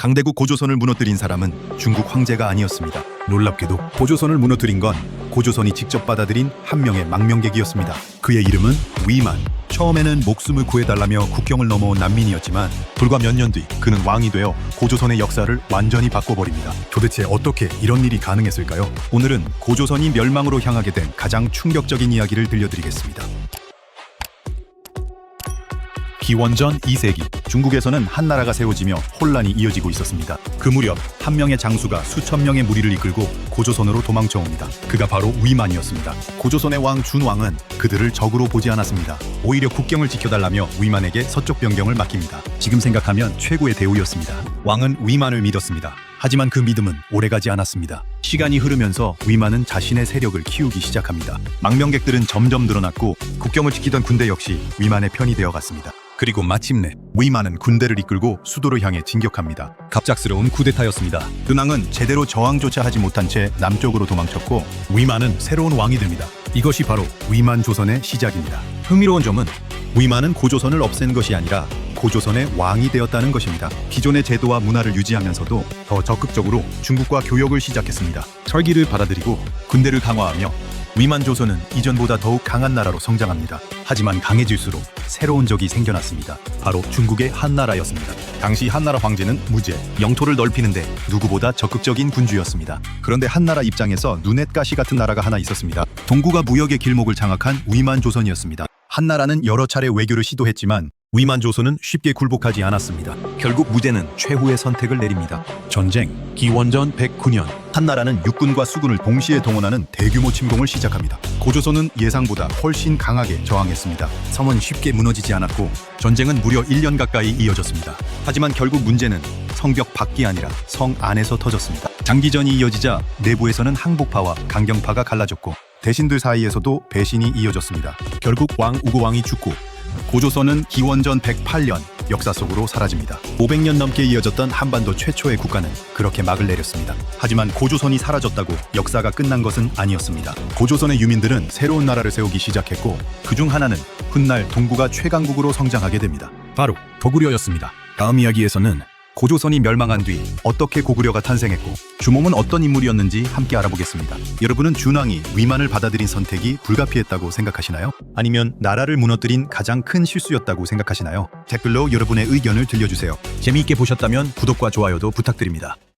강대국 고조선을 무너뜨린 사람은 중국 황제가 아니었습니다. 놀랍게도 고조선을 무너뜨린 건 고조선이 직접 받아들인 한 명의 망명객이었습니다. 그의 이름은 위만. 처음에는 목숨을 구해달라며 국경을 넘어온 난민이었지만 불과 몇 년 뒤 그는 왕이 되어 고조선의 역사를 완전히 바꿔버립니다. 도대체 어떻게 이런 일이 가능했을까요? 오늘은 고조선이 멸망으로 향하게 된 가장 충격적인 이야기를 들려드리겠습니다. 기원전 2세기 중국에서는 한나라가 세워지며 혼란이 이어지고 있었습니다. 그 무렵 한 명의 장수가 수천 명의 무리를 이끌고 고조선으로 도망쳐 옵니다. 그가 바로 위만이었습니다. 고조선의 왕 준왕은 그들을 적으로 보지 않았습니다. 오히려 국경을 지켜달라며 위만에게 서쪽 변경을 맡깁니다. 지금 생각하면 최고의 대우였습니다. 왕은 위만을 믿었습니다. 하지만 그 믿음은 오래가지 않았습니다. 시간이 흐르면서 위만은 자신의 세력을 키우기 시작합니다. 망명객들은 점점 늘어났고 국경을 지키던 군대 역시 위만의 편이 되어갔습니다. 그리고 마침내 위만은 군대를 이끌고 수도를 향해 진격합니다. 갑작스러운 쿠데타였습니다. 준왕은 제대로 저항조차 하지 못한 채 남쪽으로 도망쳤고 위만은 새로운 왕이 됩니다. 이것이 바로 위만 조선의 시작입니다. 흥미로운 점은 위만은 고조선을 없앤 것이 아니라 고조선의 왕이 되었다는 것입니다. 기존의 제도와 문화를 유지하면서도 더 적극적으로 중국과 교역을 시작했습니다. 철기를 받아들이고 군대를 강화하며 위만 조선은 이전보다 더욱 강한 나라로 성장합니다. 하지만 강해질수록 새로운 적이 생겨났습니다. 바로 중국의 한나라였습니다. 당시 한나라 황제는 무제, 영토를 넓히는데 누구보다 적극적인 군주였습니다. 그런데 한나라 입장에서 눈엣가시 같은 나라가 하나 있었습니다. 동구가 무역의 길목을 장악한 위만 조선이었습니다. 한나라는 여러 차례 외교를 시도했지만 위만 조선은 쉽게 굴복하지 않았습니다. 결국 무제는 최후의 선택을 내립니다. 전쟁. 기원전 109년 한나라는 육군과 수군을 동시에 동원하는 대규모 침공을 시작합니다. 고조선은 예상보다 훨씬 강하게 저항했습니다. 성은 쉽게 무너지지 않았고 전쟁은 무려 1년 가까이 이어졌습니다. 하지만 결국 문제는 성벽 밖이 아니라 성 안에서 터졌습니다. 장기전이 이어지자 내부에서는 항복파와 강경파가 갈라졌고 대신들 사이에서도 배신이 이어졌습니다. 결국 왕 우고왕이 죽고 고조선은 기원전 108년 역사 속으로 사라집니다. 500년 넘게 이어졌던 한반도 최초의 국가는 그렇게 막을 내렸습니다. 하지만 고조선이 사라졌다고 역사가 끝난 것은 아니었습니다. 고조선의 유민들은 새로운 나라를 세우기 시작했고 그중 하나는 훗날 동구가 최강국으로 성장하게 됩니다. 바로 고구려였습니다. 다음 이야기에서는 고조선이 멸망한 뒤 어떻게 고구려가 탄생했고 주몽은 어떤 인물이었는지 함께 알아보겠습니다. 여러분은 준왕이 위만을 받아들인 선택이 불가피했다고 생각하시나요? 아니면 나라를 무너뜨린 가장 큰 실수였다고 생각하시나요? 댓글로 여러분의 의견을 들려주세요. 재미있게 보셨다면 구독과 좋아요도 부탁드립니다.